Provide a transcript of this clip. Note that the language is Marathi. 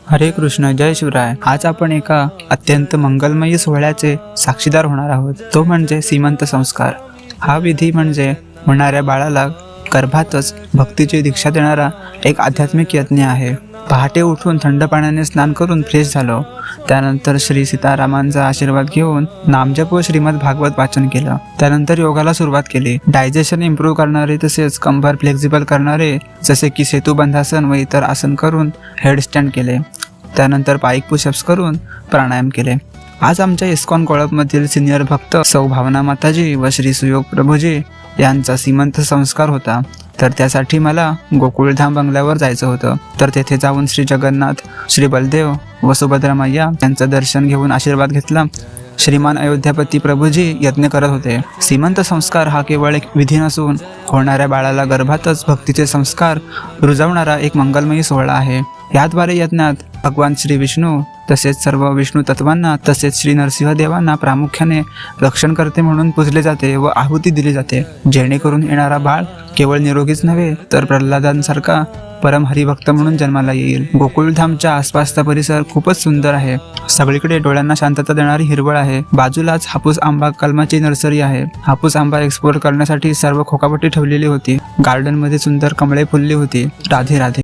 हरे कृष्ण, जय शिवराय. आज आपण एका अत्यंत मंगलमयी सोहळ्याचे साक्षीदार होणार आहोत. तो म्हणजे सीमंत संस्कार. हा विधी म्हणजे होणाऱ्या बाळाला गर्भातच भक्तीची दीक्षा देणारा एक आध्यात्मिक यज्ञ आहे. पहाटे उठून थंड पाण्याने स्नान करून फ्रेश झालो. त्यानंतर श्री सीतारामांचा आशीर्वाद घेऊन नामजप व श्रीमद भागवत वाचन केलं. त्यानंतर योगाला सुरुवात केली. डायजेशन इम्प्रूव्ह करणारे तसेच कंबर फ्लेक्झिबल करणारे जसे की सेतुबंधासन व इतर आसन करून हेडस्टँड केले. त्यानंतर पाईक पुशअप्स करून प्राणायाम केले. आज आमच्या इस्कॉन कोळपमधील सिनियर भक्त सौ भावना माताजी व श्री सुयोग प्रभूजी यांचा सीमंत संस्कार होता. तर त्यासाठी मला गोकुळधाम बंगल्यावर जायचं होतं. तर तेथे जाऊन श्री जगन्नाथ, श्री बलदेव व सुभद्रा मैया यांचं दर्शन घेऊन आशीर्वाद घेतला. श्रीमान अयोध्यापती प्रभूजी यज्ञ करत होते. सीमंत संस्कार हा केवळ एक विधी नसून होणाऱ्या बाळाला गर्भातच भक्तीचे संस्कार रुजवणारा एक मंगलमयी सोहळा आहे. याद्वारे यज्ञात भगवान श्री विष्णू तसेच सर्व विष्णू तत्वांना तसेच श्री नरसिंह देवांना प्रामुख्याने रक्षणकर्ते म्हणून पूजले जाते व आहुती दिली जाते, जेणेकरून येणारा बाळ केवळ निरोगीच नव्हे तर प्रल्हादांसारखा परम हरिभक्त म्हणून जन्माला येईल. गोकुळधामच्या आसपासचा परिसर खूपच सुंदर आहे. सगळीकडे डोळ्यांना शांतता देणारी हिरवळ आहे. बाजूलाच हापूस आंबा कलमाची नर्सरी आहे. हापूस आंबा एक्सपोर्ट करण्यासाठी सर्व खोकापट्टी ठेवलेली होती. गार्डन मध्ये सुंदर कमळे फुलली होती. राधे राधे.